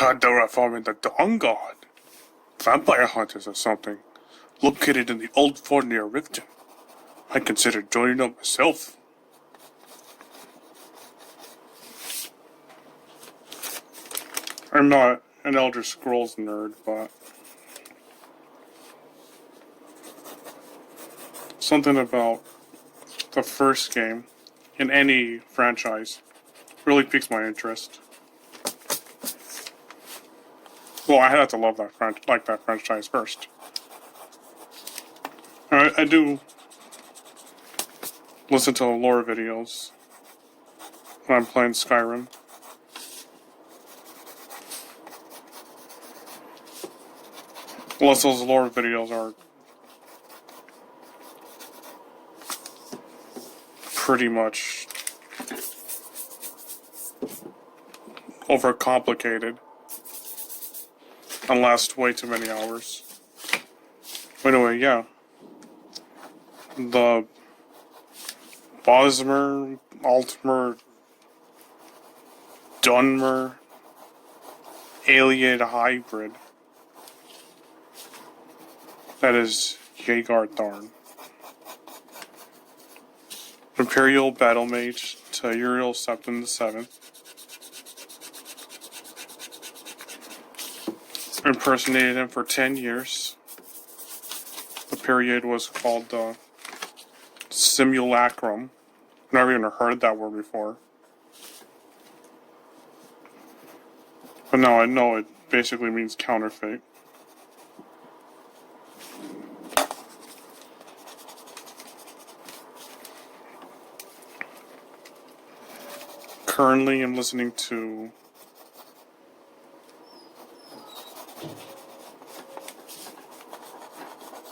They're forming the Dawn Guard, vampire hunters or something, located in the old fort near Riften. I considered joining them myself. I'm not an Elder Scrolls nerd, but something about the first game in any franchise really piques my interest. Well, I had to love that that franchise first. I do listen to lore videos when I'm playing Skyrim. Unless those lore videos are pretty much overcomplicated and last way too many hours. Anyway, yeah. The Bosmer, Altmer, Dunmer, alien hybrid. That is Jagar Tharn. Imperial Battle Mage to Uriel Septim VII. Impersonated him for 10 years. The period was called the Simulacrum. Never even heard that word before. But now I know it basically means counterfeit. Currently, I'm listening to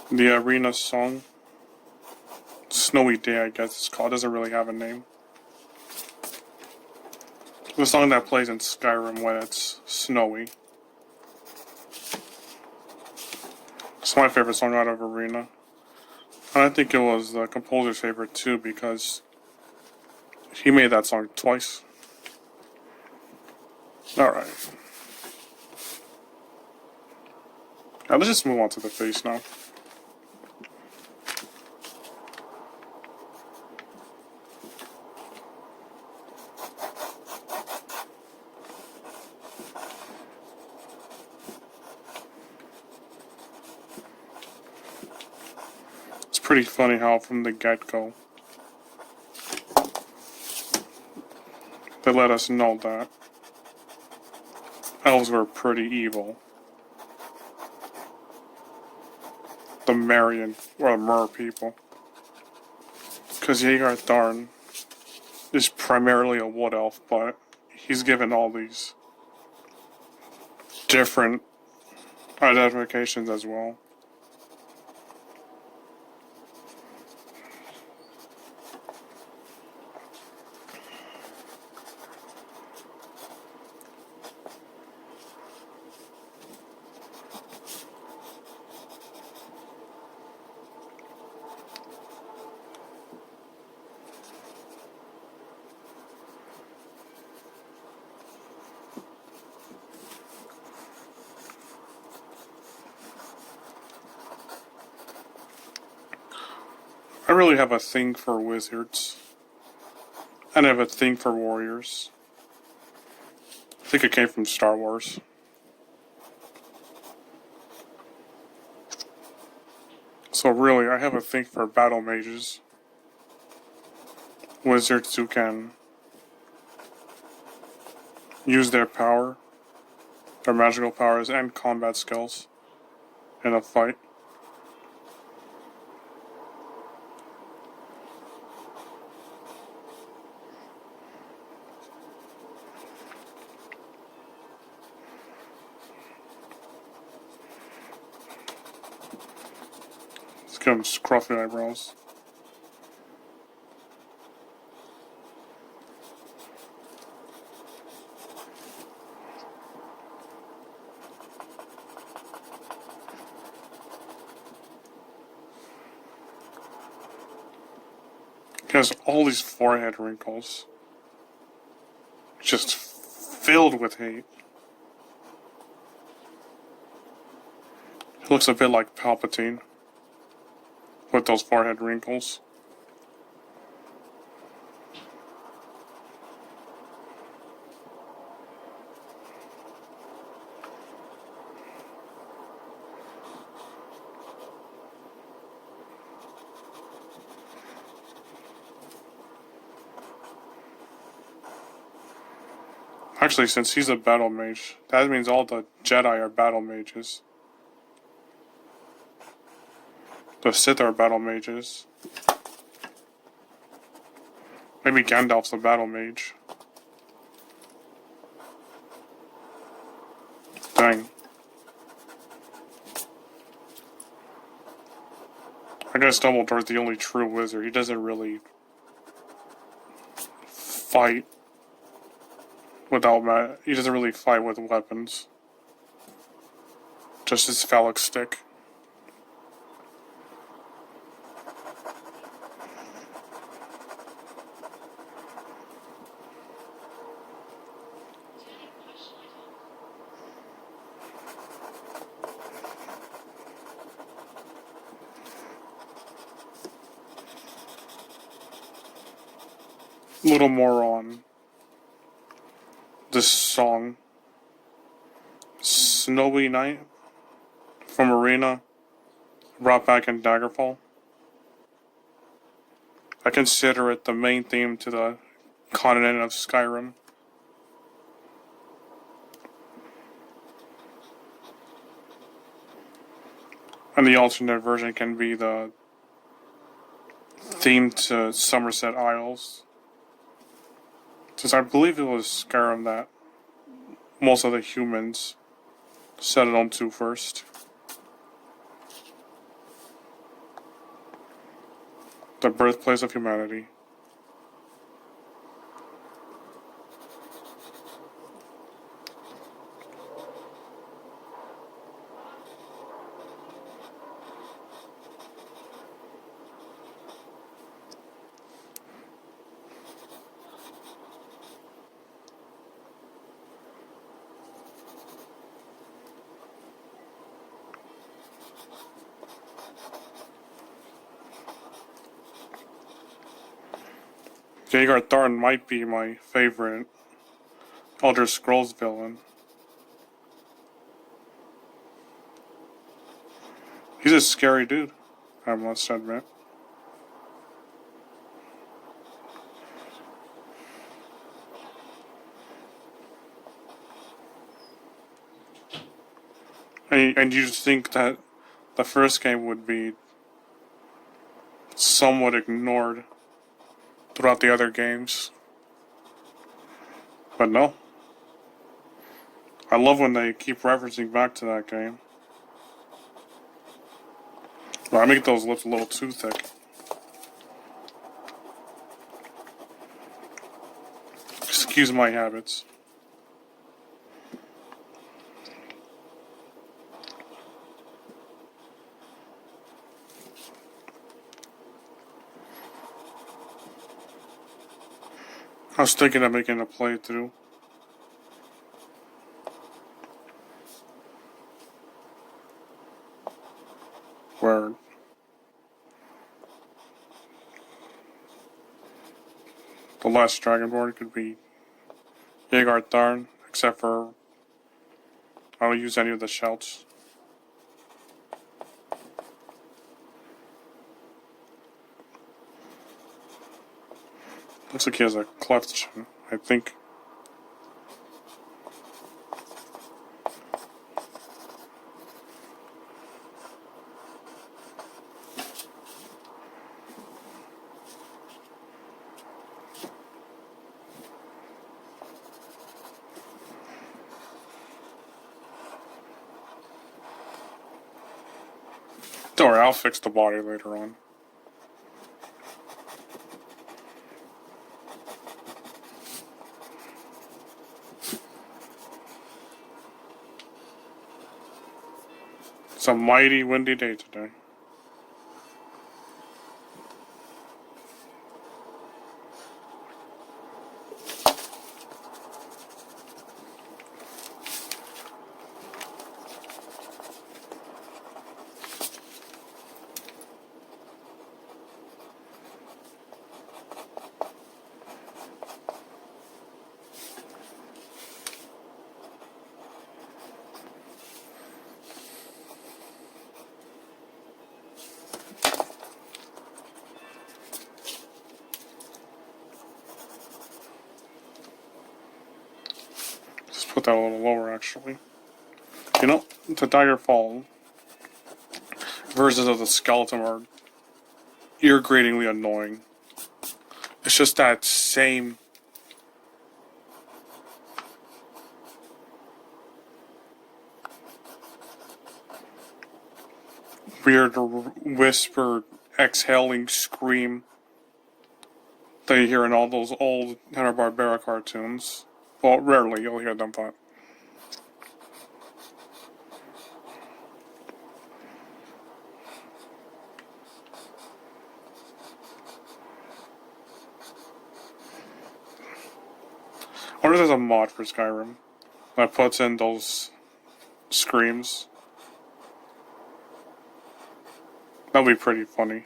the Arena song. Snowy Day, I guess it's called. It doesn't really have a name. The song that plays in Skyrim when it's snowy. It's my favorite song out of Arena. And I think it was the composer's favorite too because he made that song twice. Alright. Now let's just move on to the face now. It's pretty funny how from the get-go they let us know that elves were pretty evil. The Marian, or the Mer people. Because Jagar Tharn is primarily a wood elf, but he's given all these different identifications as well. I really have a thing for wizards. And I have a thing for warriors. I think it came from Star Wars. So really, I have a thing for battle mages. Wizards who can use their power, their magical powers, and combat skills in a fight. Let's give him scruffy eyebrows. He has all these forehead wrinkles. Just filled with hate. Looks a bit like Palpatine with those forehead wrinkles. Actually, since he's a battle mage, that means all the Jedi are battle mages. The Sith are battle mages. Maybe Gandalf's a battle mage. Dang. I guess Dumbledore's the only true wizard. He doesn't really fight he doesn't really fight with weapons. Just his phallic stick. A little more on this song. Snowy Night from Arena, brought back in Daggerfall. I consider it the main theme to the continent of Skyrim. And the alternate version can be the theme to Somerset Isles. Since I believe it was Skyrim that most of the humans settled onto first. The birthplace of humanity. Jagar Tharn might be my favorite Elder Scrolls villain. He's a scary dude, I must admit. And you'd think that the first game would be somewhat ignored throughout the other games. But no. I love when they keep referencing back to that game. But I make those lips a little too thick. Excuse my habits. I was thinking of making a playthrough. Where the last Dragonborn could be Jagar Tharn, except for I don't use any of the shouts. Looks like he has a cleft chin, I think. Don't worry, I'll fix the body later on. It's a mighty windy day today. that a little lower, actually. You know, the Daggerfall versions of the skeleton are irritatingly annoying. It's just that same weird whisper, exhaling scream that you hear in all those old Hanna-Barbera cartoons. Well, rarely you'll hear them, but I wonder if there's a mod for Skyrim that puts in those screams. That'd be pretty funny.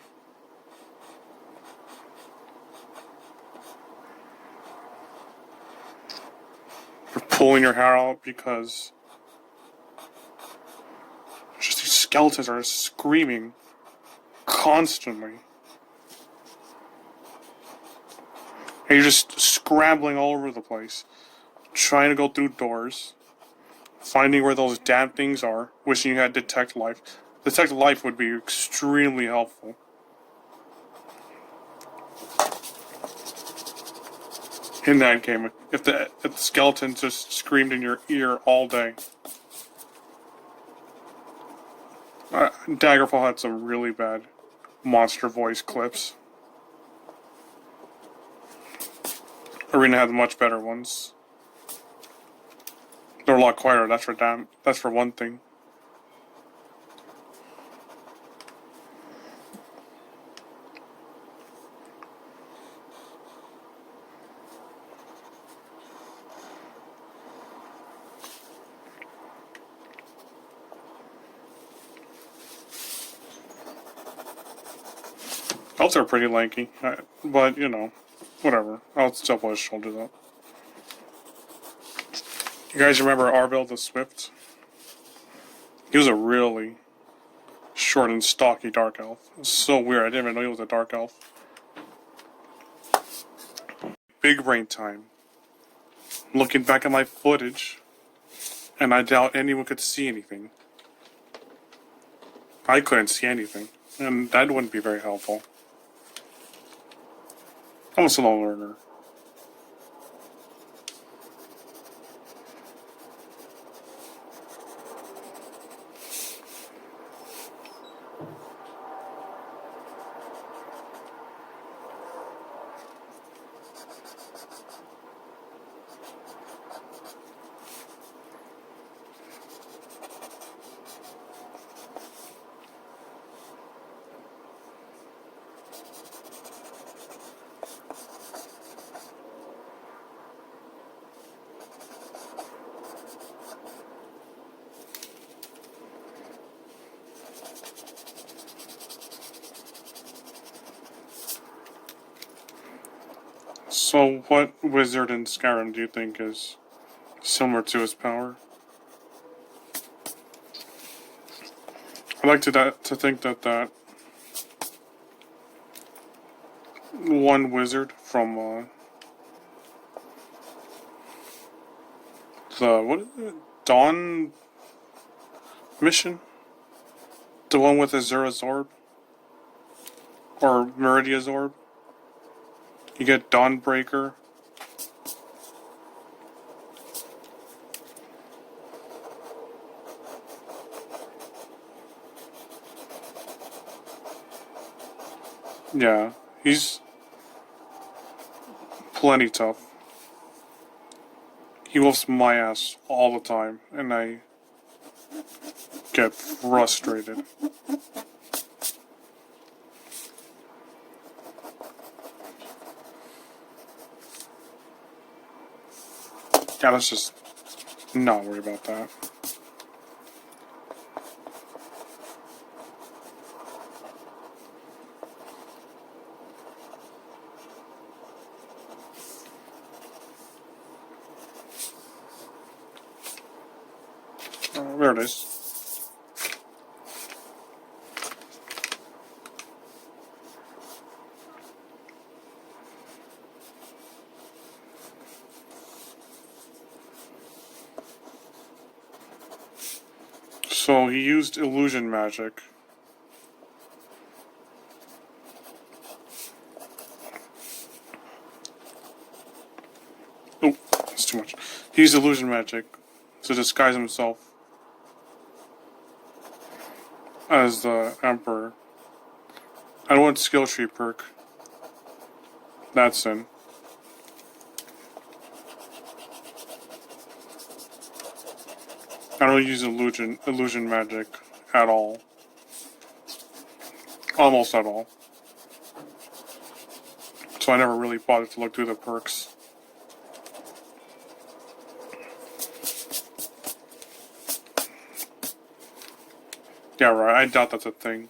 You're pulling your hair out because just these skeletons are screaming constantly. And you're just scrambling all over the place, trying to go through doors, finding where those damn things are, wishing you had Detect Life. Detect Life would be extremely helpful. In that game, if the skeleton just screamed in your ear all day. Daggerfall had some really bad monster voice clips. Arena had much better ones. They're a lot quieter. That's for one thing. Elves are pretty lanky, but you know, whatever. I'll still put his shoulders up. You guys remember Arbil the Swift? He was a really short and stocky dark elf. It was so weird. I didn't even know he was a dark elf. Big brain time. Looking back at my footage, and I doubt anyone could see anything. I couldn't see anything, and that wouldn't be very helpful. I'm a slow learner. So, what wizard in Skyrim do you think is similar to his power? I like to think that one wizard from the what is it? Dawn mission, the one with Azura's orb or Meridia's orb. You get Dawnbreaker. Yeah, he's plenty tough. He whoops my ass all the time, and I get frustrated. Yeah, let's just not worry about that. There it is. So he used illusion magic. Oh, that's too much. He used illusion magic to disguise himself as the Emperor. I don't want skill tree perk. That's in. I don't use illusion magic at all. Almost at all. So I never really bothered to look through the perks. Yeah, right. I doubt that's a thing.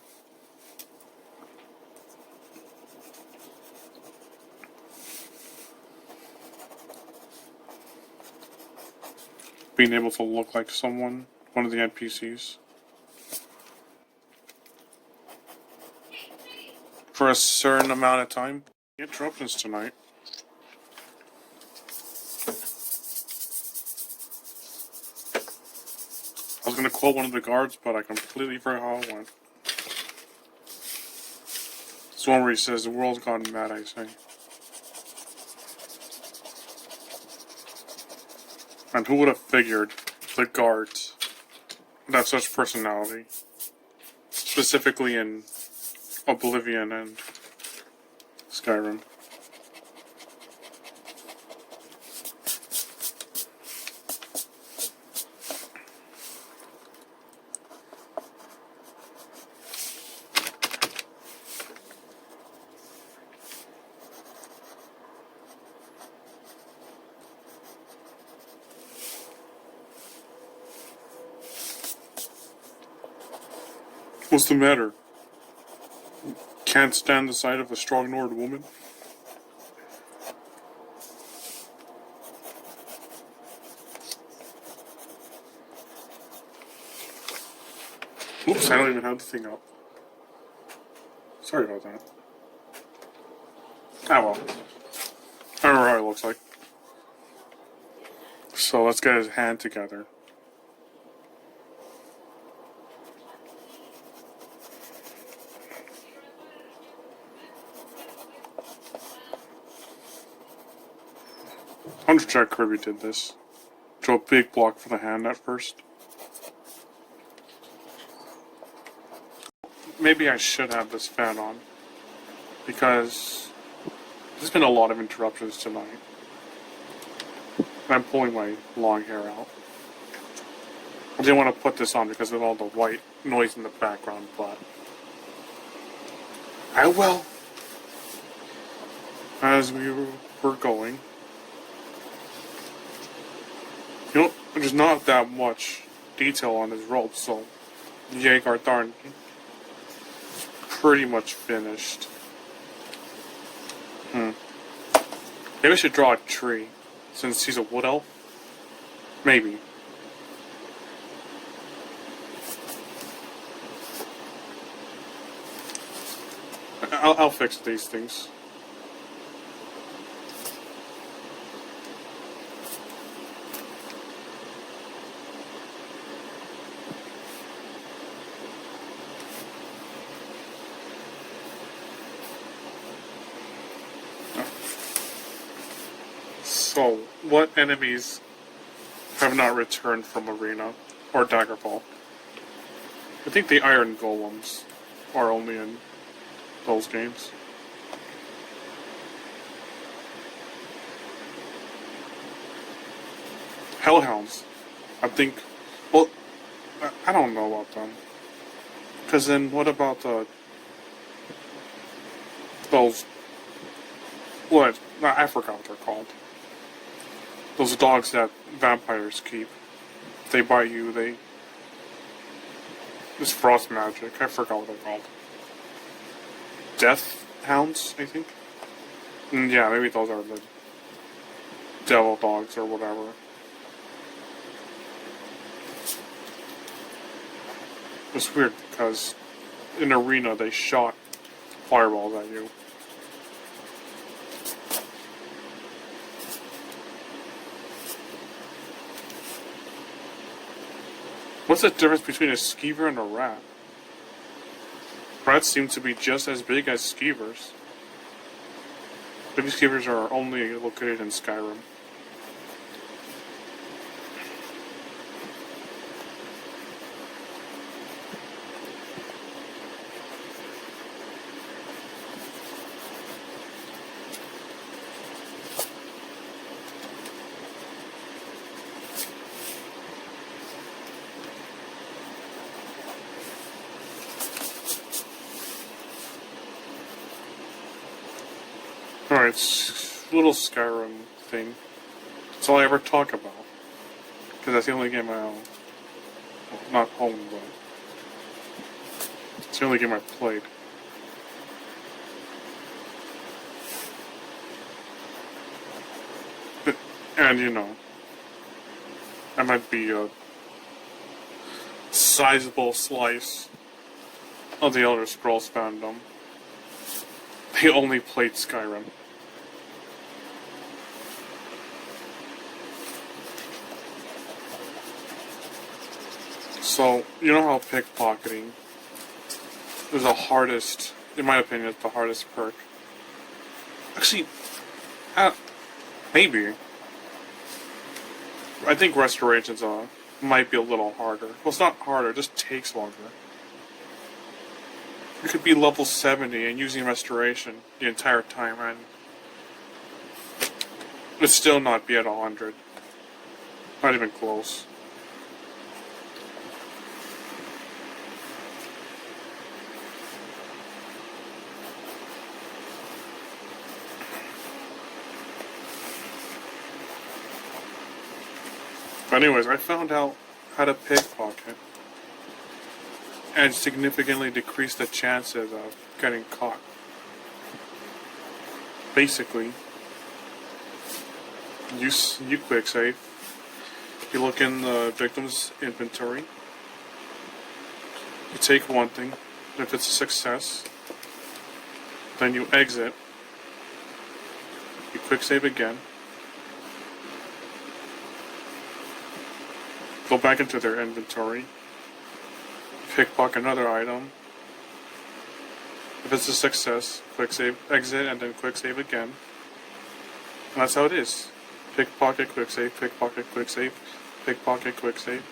Being able to look like someone, one of the NPCs. For a certain amount of time. Interruptions tonight. I was gonna quote one of the guards, but I completely forgot how it went. It's one where he says, "The world's gone mad," I say. And who would have figured the guards would have such personality? Specifically in Oblivion and Skyrim. What's the matter? Can't stand the sight of a strong-normed woman? Oops, I don't even have the thing up. Sorry about that. Ah well. I remember how he looks like. So let's get his hand together. I wonder if Jack Kirby did this. Drew a big block for the hand at first. Maybe I should have this fan on. Because there's been a lot of interruptions tonight. And I'm pulling my long hair out. I didn't want to put this on because of all the white noise in the background, but I will. As we were going. You know, there's not that much detail on his robe, so Jagar Tharn pretty much finished. Maybe I should draw a tree, since he's a wood elf. Maybe. I'll fix these things. So, what enemies have not returned from Arena or Daggerfall? I think the Iron Golems are only in those games. Hellhounds. I think. Well, I don't know about them. Because then, what about those? What? I forgot what they're called. Those dogs that vampires keep. If they bite you, they. It's frost magic. I forgot what they're called. Death hounds, I think? Yeah, maybe those are the devil dogs or whatever. It's weird because in Arena they shot fireballs at you. What's the difference between a skeever and a rat? Rats seem to be just as big as skeevers. Baby skeevers are only located in Skyrim. Alright, little Skyrim thing. That's all I ever talk about. Because that's the only game I own. Well, not own, but it's the only game I've played. And you know, I might be a sizable slice of the Elder Scrolls fandom. They only played Skyrim. So, you know how pickpocketing is the hardest, in my opinion, it's the hardest perk. Actually, maybe. I think restorations might be a little harder. Well, it's not harder, it just takes longer. You could be level 70 and using restoration the entire time, and it'd still not be at 100. Not even close. But anyways, I found out how to pickpocket and significantly decrease the chances of getting caught. Basically, you quick save. You look in the victim's inventory. You take one thing. If it's a success, then you exit. You quick save again. Go back into their inventory. Pickpocket another item. If it's a success, quick save, exit, and then quick save again. And that's how it is. Pickpocket, quick save, pickpocket, quick save, pickpocket, quick save.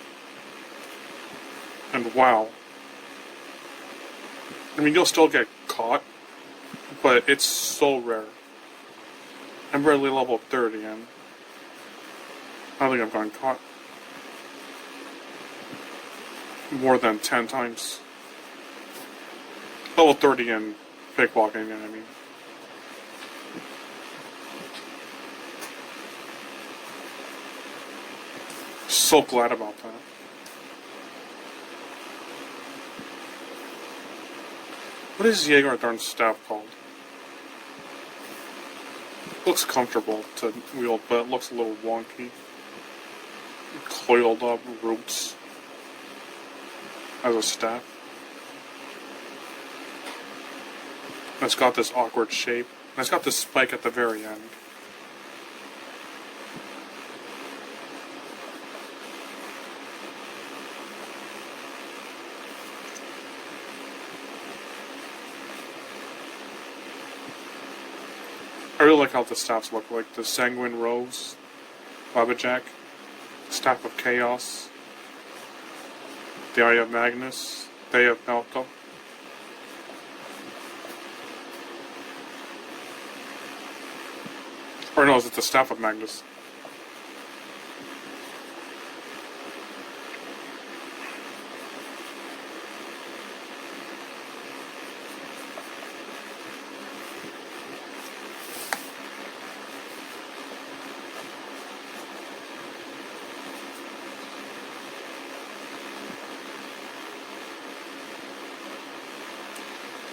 And wow. I mean, you'll still get caught, but it's so rare. I'm barely level 30, and I don't think I've gotten caught more than 10 times. Level 30 in pickpocketing, I mean. So glad about that. What is Jagar Tharn's staff called? Looks comfortable to wield, but it looks a little wonky. Coiled up roots as a staff. It's got this awkward shape. And it's got this spike at the very end. I really like how the staffs look like. The Sanguine Rose, Babajack, Staff of Chaos, the Eye of Magnus, Day of Malco. Or no, is it the Staff of Magnus?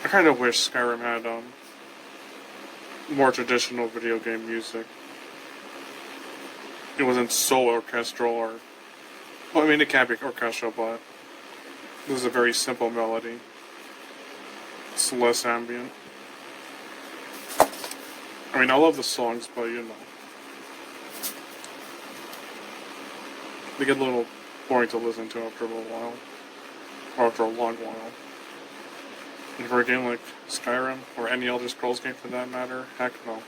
I kind of wish Skyrim had more traditional video game music. It wasn't so orchestral, or well, I mean it can be orchestral, but this is a very simple melody. It's less ambient. I mean, I love the songs, but you know, they get a little boring to listen to after a little while, or after a long while. And for a game like Skyrim, or any Elder Scrolls game for that matter, heck no.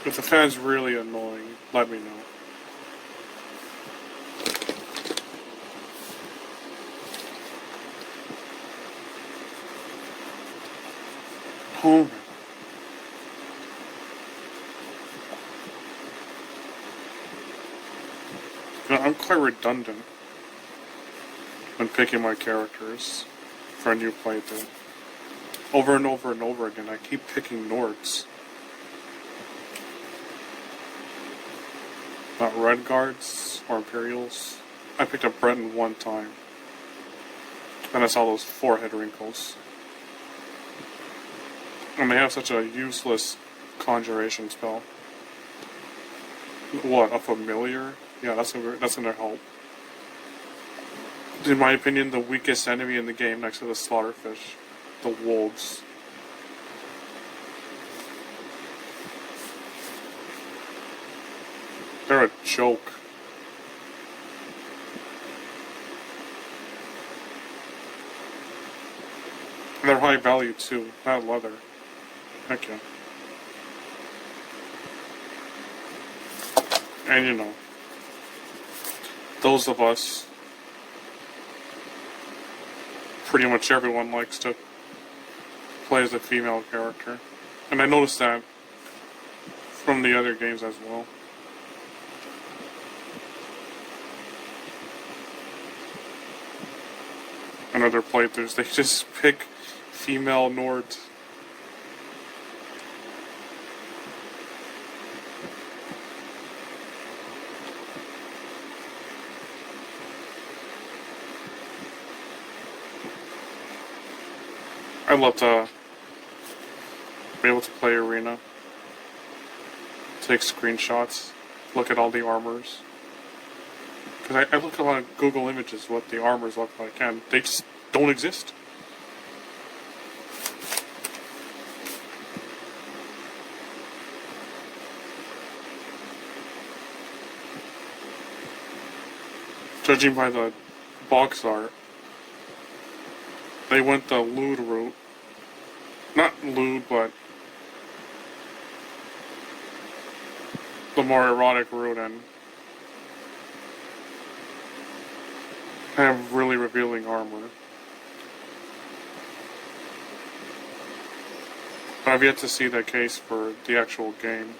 If the fan's really annoying, let me know. Oh. You know, I'm quite redundant when picking my characters for a new playthrough. Over and over and over again, I keep picking Nords. Not Red Guards or Imperials. I picked up Breton one time. And I saw those forehead wrinkles. And they have such a useless conjuration spell. What, a familiar? Yeah, that's gonna help. In my opinion, the weakest enemy in the game next to the slaughterfish. The wolves. They're a joke. And they're high value too, not leather. Heck yeah. And you know, those of us, pretty much everyone likes to play as a female character. And I noticed that from the other games as well. And other playthroughs, they just pick female Nords. I'd love to be able to play Arena, take screenshots, look at all the armors. Because I look on Google Images what the armors look like, and they just don't exist. Judging by the box art, they went the lewd route. Not lewd, but the more erotic route, and have really revealing armor. But I've yet to see the case for the actual game.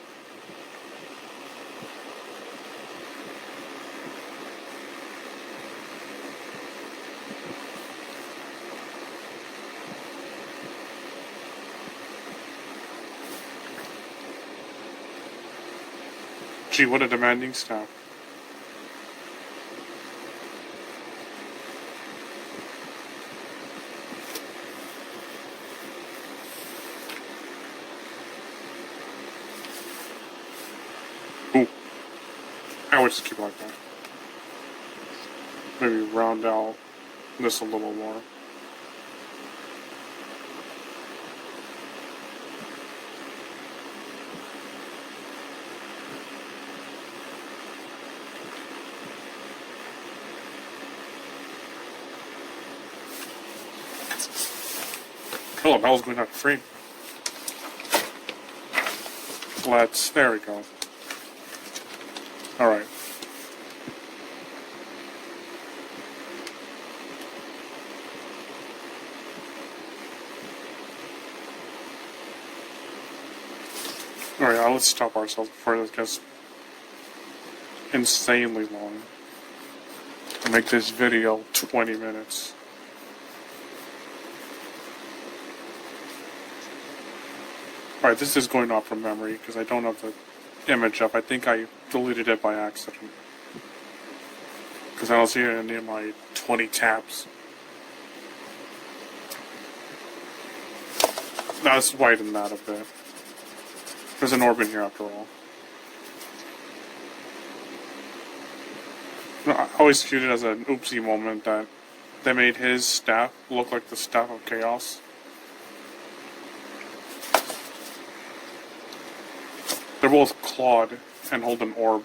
Gee, what a demanding staff. Ooh. I would just keep like that. Maybe round out this a little more. Oh, that was going out of frame. There we go. Alright. Alright, let's stop ourselves before this gets insanely long. I'll make this video 20 minutes. Alright, this is going off from memory because I don't have the image up. I think I deleted it by accident. Because I don't see any of my 20 taps. Now let's widen that a bit. There's an orb in here after all. I always viewed it as an oopsie moment that they made his staff look like the Staff of Chaos. They're both clawed and hold an orb.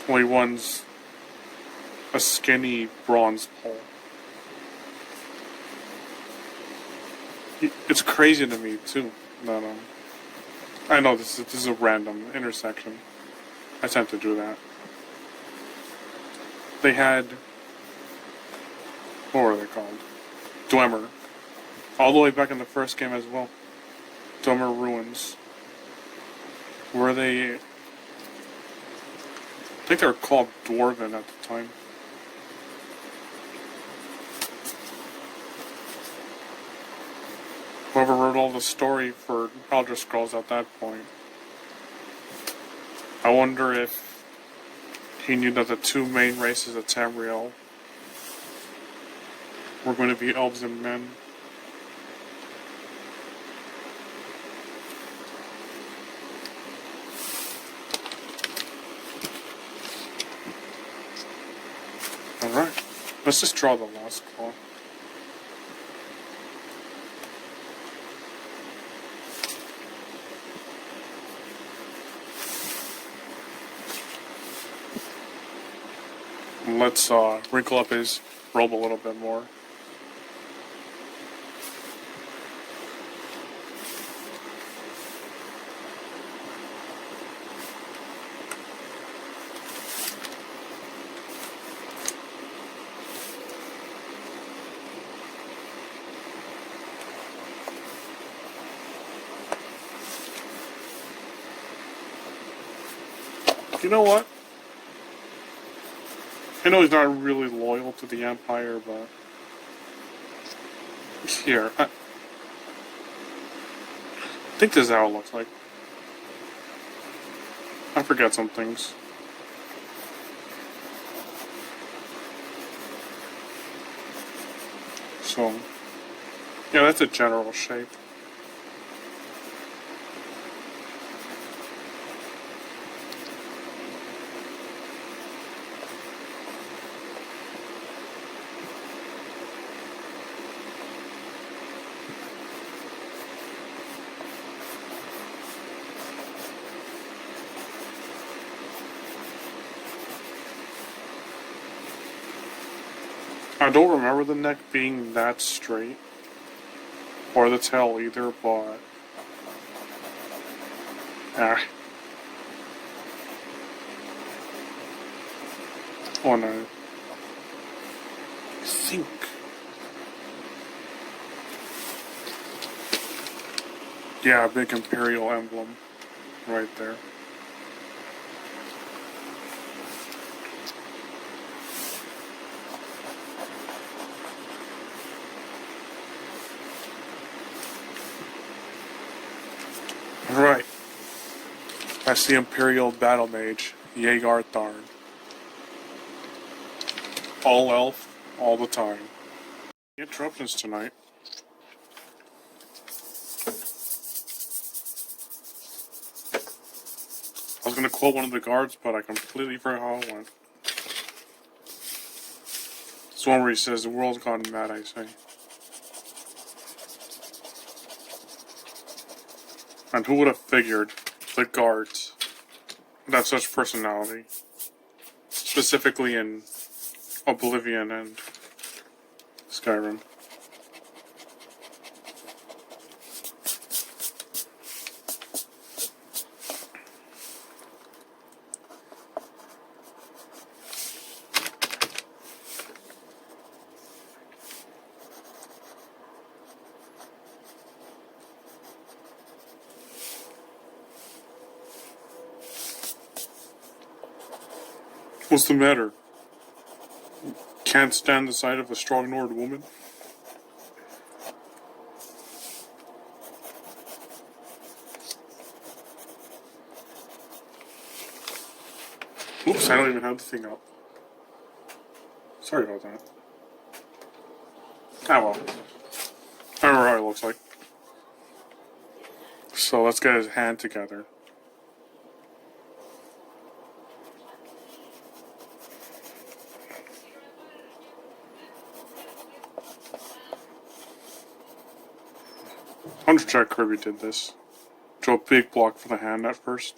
Only one's a skinny bronze pole. It's crazy to me too that I know this is a random intersection. I tend to do that. They had, what were they called? Dwemer. All the way back in the first game as well. Dwemer Ruins. Were they, I think they were called Dwarven at the time. Whoever wrote all the story for Elder Scrolls at that point. I wonder if he knew that the two main races of Tamriel were going to be elves and men. Alright, let's just draw the last claw. Let's wrinkle up his robe a little bit more. You know what? I know he's not really loyal to the Empire, but here, I think this is how it looks like. I forget some things. So, yeah, that's a general shape. I don't remember the neck being that straight, or the tail either, but oh no, I think yeah, a big Imperial emblem right there. Right. That's the Imperial Battle Mage, Jagar Tharn. All elf, all the time. Interruptions tonight. I was gonna quote one of the guards, but I completely forgot how it went. It's one where he says, "The world's gone mad," I say. And who would have figured the guards would have such personality? Specifically in Oblivion and Skyrim. What's the matter? Can't stand the sight of a strong Nord woman? Oops, I don't even have the thing up. Sorry about that. Ah well. I remember how it looks like. So let's get his hand together. I'm just check Kirby did this. Drew a big block for the hand at first.